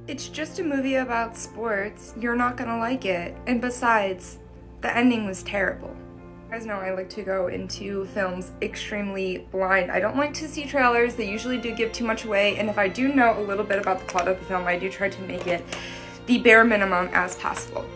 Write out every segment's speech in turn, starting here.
It's just a movie about sports. You're not gonna like it. And besides, the ending was terrible. You guys know I like to go into films extremely blind. I don't like to see trailers. They usually do give too much away. And if I do know a little bit about the plot of the film, I do try to make it the bare minimum as possible.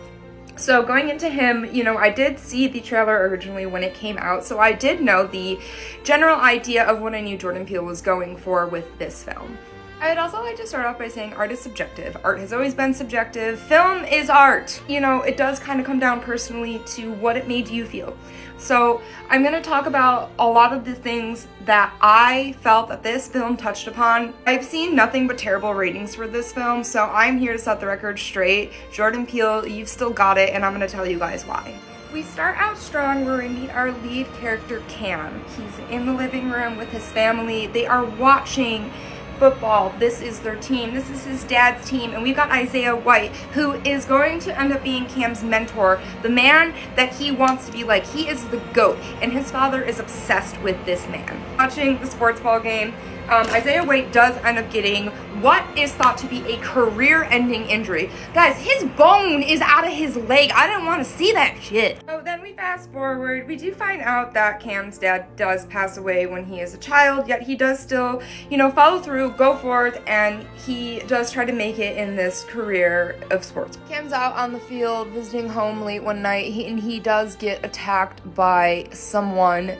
So going into him, you know, I did see the trailer originally when it came out, so I did know the general idea of what I knew Jordan Peele was going for with this film. I'd also like to start off by saying art is subjective. Art has always been subjective. Film is art. You know, it does kind of come down personally to what it made you feel. So I'm going to talk about a lot of the things that I felt that this film touched upon. I've seen nothing but terrible ratings for this film, so I'm here to set the record straight. Jordan Peele, you've still got it, and I'm going to tell you guys why. We start out strong where we meet our lead character, Cam. He's in the living room with his family. They are watching football. This is their team. This is his dad's team. And we've got Isaiah White, who is going to end up being Cam's mentor, the man that he wants to be like. He is the GOAT, and his father is obsessed with this man. Watching the sports ball game, Isaiah White does end up getting what is thought to be a career-ending injury. Guys, his bone is out of his leg. I didn't want to see that shit. So then we fast forward. We do find out that Cam's dad does pass away when he is a child, yet he does still, you know, follow through, go forth, and he does try to make it in this career of sports. Cam's out on the field visiting home late one night, and he does get attacked by someone.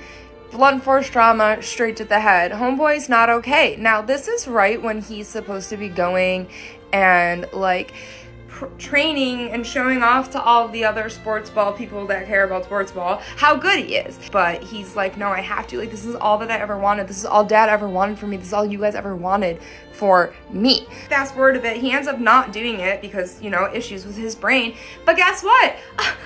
Blunt force trauma straight to the head. Homeboy's not okay. Now, this is right when he's supposed to be going and like training and showing off to all the other sports ball people that care about sports ball how good he is. But he's like, no, I have to. Like, this is all that I ever wanted. This is all dad ever wanted for me. This is all you guys ever wanted for me. Fast forward a bit, he ends up not doing it because, you know, issues with his brain. But guess what?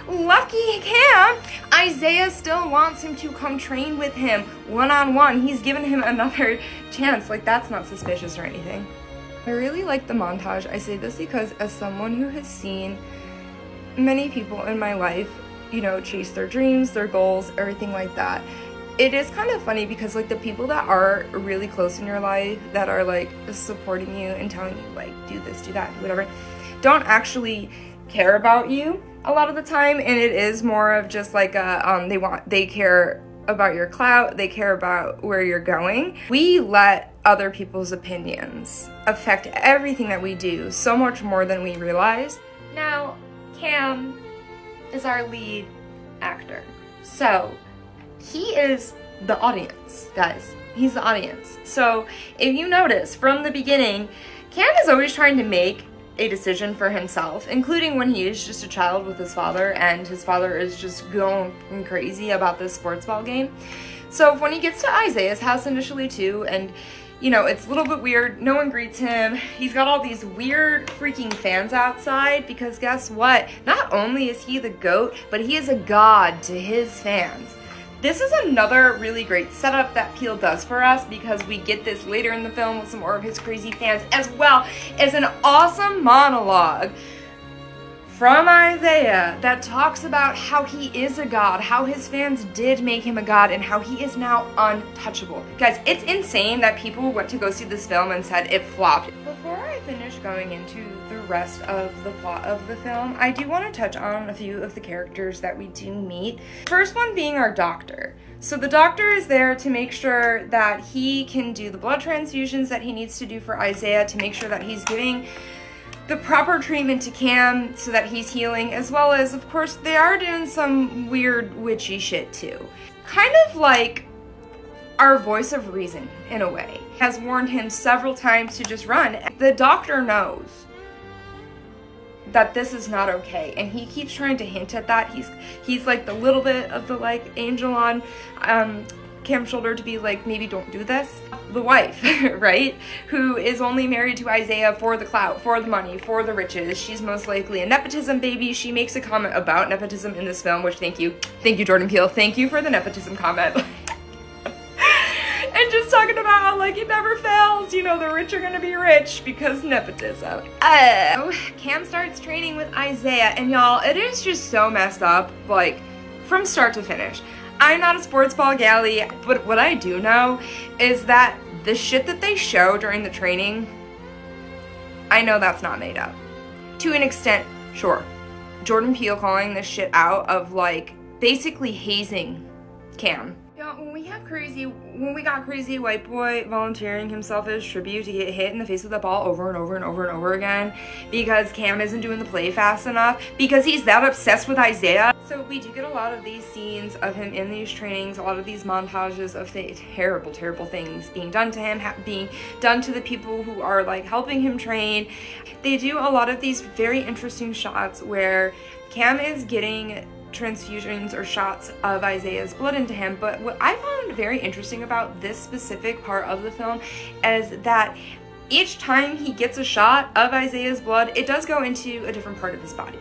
Lucky Cam, Isaiah still wants him to come train with him one-on-one. He's given him another chance. Like, that's not suspicious or anything. I really like the montage. I say this because as someone who has seen many people in my life, you know, chase their dreams, their goals, everything like that, it is kind of funny because like the people that are really close in your life that are like supporting you and telling you like do this, do that, whatever, don't actually care about you a lot of the time, and it is more of just like a they care about your clout, they care about where you're going. We let other people's opinions affect everything that we do so much more than we realize. Now, Cam is our lead actor. So, he is the audience, guys. He's the audience. So, if you notice from the beginning, Cam is always trying to make a decision for himself, including when he is just a child with his father and his father is just going crazy about this sports ball game. So when he gets to Isaiah's house initially too, and you know, it's a little bit weird, no one greets him, he's got all these weird freaking fans outside because guess what? Not only is he the GOAT, but he is a god to his fans. This is another really great setup that Peele does for us because we get this later in the film with some more of his crazy fans, as well as an awesome monologue from Isaiah that talks about how he is a god, how his fans did make him a god, and how he is now untouchable. Guys, it's insane that people went to go see this film and said it flopped. Before I finish going into the rest of the plot of the film, I do want to touch on a few of the characters that we do meet. First one being our doctor. So the doctor is there to make sure that he can do the blood transfusions that he needs to do for Isaiah, to make sure that he's giving the proper treatment to Cam so that he's healing, as well as, of course, they are doing some weird witchy shit too. Kind of like our voice of reason, in a way, has warned him several times to just run. The doctor knows that this is not okay, and he keeps trying to hint at that. He's like the little bit of the like angel on Cam's shoulder to be like, maybe don't do this. The wife, right, who is only married to Isaiah for the clout, for the money, for the riches. She's most likely a nepotism baby. She makes a comment about nepotism in this film, which thank you Jordan Peele, thank you for the nepotism comment. And just talking about how, like, it never fails, you know, the rich are gonna be rich because nepotism. Cam starts training with Isaiah, and y'all, it is just so messed up, like, from start to finish. I'm not a sports ball galley, but what I do know is that the shit that they show during the training I know that's not made up. To an extent, sure. Jordan Peele calling this shit out of, like, basically hazing Cam. Yeah, when we got crazy white boy volunteering himself as tribute to get hit in the face with a ball over and over and over and over again because Cam isn't doing the play fast enough, because he's that obsessed with Isaiah. So we do get a lot of these scenes of him in these trainings, a lot of these montages of the terrible, terrible things being done to him, being done to the people who are, like, helping him train. They do a lot of these very interesting shots where Cam is getting transfusions or shots of Isaiah's blood into him, but what I found very interesting about this specific part of the film is that each time he gets a shot of Isaiah's blood, it does go into a different part of his body.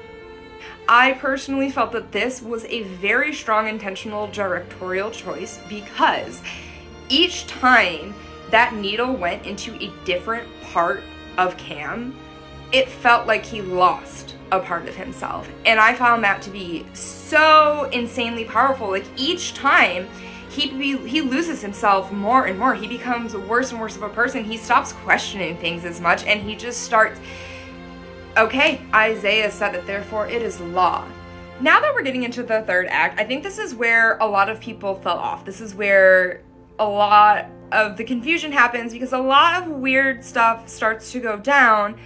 I personally felt that this was a very strong intentional directorial choice, because each time that needle went into a different part of Cam, it felt like he lost a part of himself. And I found that to be so insanely powerful. Like, each time he loses himself more and more. He becomes worse and worse of a person. He stops questioning things as much, and he just starts, okay, Isaiah said it, therefore it is law. Now that we're getting into the third act, I think this is where a lot of people fell off. This is where a lot of the confusion happens, because a lot of weird stuff starts to go down.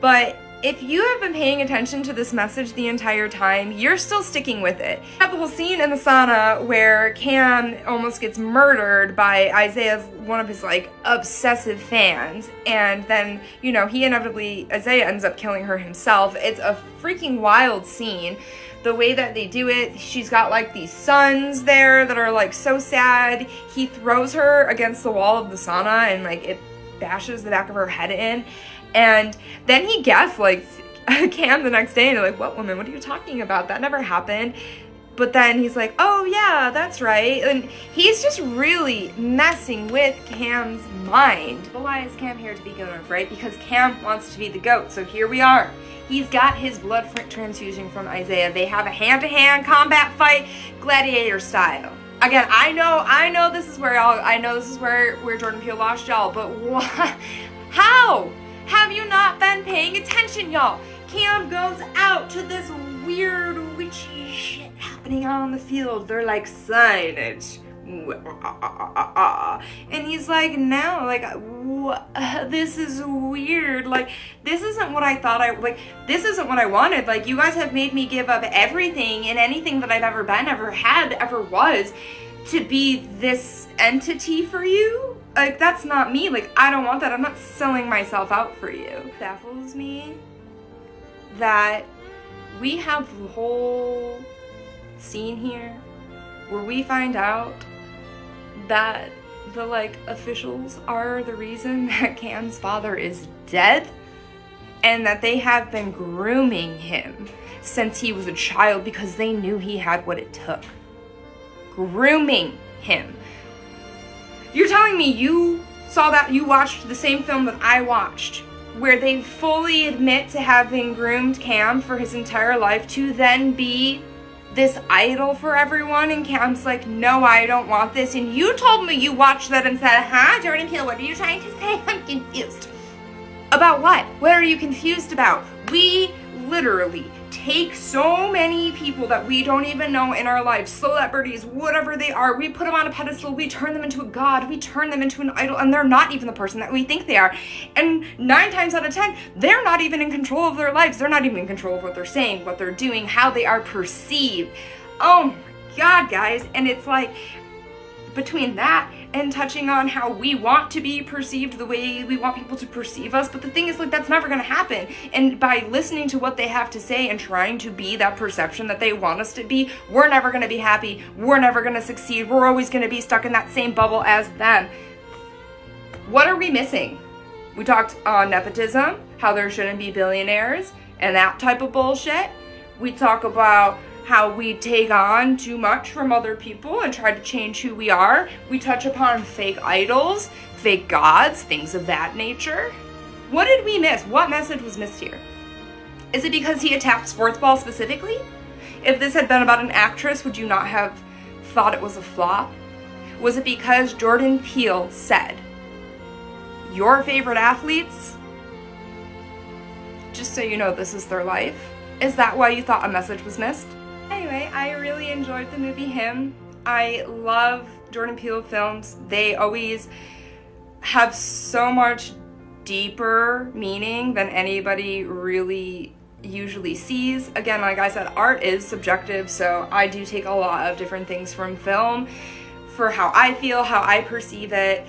But if you have been paying attention to this message the entire time, you're still sticking with it. You have the whole scene in the sauna where Cam almost gets murdered by Isaiah's, one of his, like, obsessive fans, and then, you know, Isaiah ends up killing her himself. It's a freaking wild scene. The way that they do it, she's got, like, these sons there that are, like, so sad. He throws her against the wall of the sauna, and, like, it bashes the back of her head in. And then he gaslights Cam the next day, and they're like, what woman? What are you talking about? That never happened. But then he's like, oh yeah, that's right. And he's just really messing with Cam's mind. But why is Cam here to begin with, right? Because Cam wants to be the GOAT. So here we are. He's got his blood transfusion from Isaiah. They have a hand-to-hand combat fight, gladiator style. Again, I know this is where Jordan Peele lost y'all, but what? How? Have you not been paying attention, y'all? Cam goes out to this weird witchy shit happening out on the field. They're like, signage. And he's like, no, like, this is weird. Like, this isn't what I thought this isn't what I wanted. Like, you guys have made me give up everything and anything that I've ever been, ever had, ever was, to be this entity for you. Like, that's not me. Like, I don't want that. I'm not selling myself out for you. It baffles me that we have the whole scene here where we find out that the, like, officials are the reason that Cam's father is dead, and that they have been grooming him since he was a child because they knew he had what it took. Grooming him. You're telling me you saw that, you watched the same film that I watched, where they fully admit to having groomed Cam for his entire life to then be this idol for everyone, and Cam's like, no, I don't want this. And you told me you watched that and said, huh, Jordan Peele, what are you trying to say? I'm confused. About what? What are you confused about? We literally take so many people that we don't even know in our lives, celebrities, whatever they are, we put them on a pedestal, we turn them into a god, we turn them into an idol, and they're not even the person that we think they are. And 9 times out of 10, they're not even in control of their lives. They're not even in control of what they're saying, what they're doing, how they are perceived. Oh my God, guys. And it's like, between that and touching on how we want to be perceived the way we want people to perceive us, but the thing is, like, that's never gonna happen. And by listening to what they have to say and trying to be that perception that they want us to be, we're never gonna be happy, we're never gonna succeed, we're always gonna be stuck in that same bubble as them. What are we missing? We talked on nepotism, how there shouldn't be billionaires and that type of bullshit. We talk about how we take on too much from other people and try to change who we are. We touch upon fake idols, fake gods, things of that nature. What did we miss? What message was missed here? Is it because he attacked sports ball specifically? If this had been about an actress, would you not have thought it was a flop? Was it because Jordan Peele said, your favorite athletes just so you know this is their life. Is that why you thought a message was missed? Anyway, I really enjoyed the movie Him. I love Jordan Peele films. They always have so much deeper meaning than anybody really usually sees. Again, like I said, art is subjective, so I do take a lot of different things from film for how I feel, how I perceive it.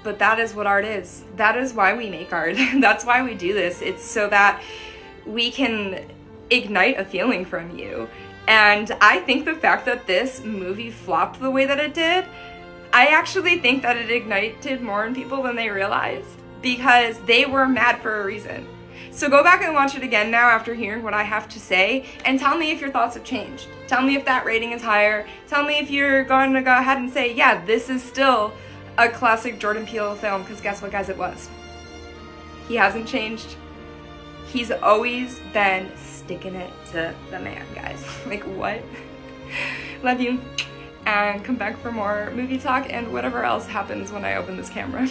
But that is what art is. That is why we make art. That's why we do this. It's so that we can ignite a feeling from you. And I think the fact that this movie flopped the way that it did, I actually think that it ignited more in people than they realized, because they were mad for a reason. So go back and watch it again now after hearing what I have to say, and tell me if your thoughts have changed. Tell me if that rating is higher. Tell me if you're going to go ahead and say, yeah, this is still a classic Jordan Peele film, because guess what, guys, it was. He hasn't changed. He's always been sticking it to the man, guys. Like, what? Love you, and come back for more movie talk and whatever else happens when I open this camera.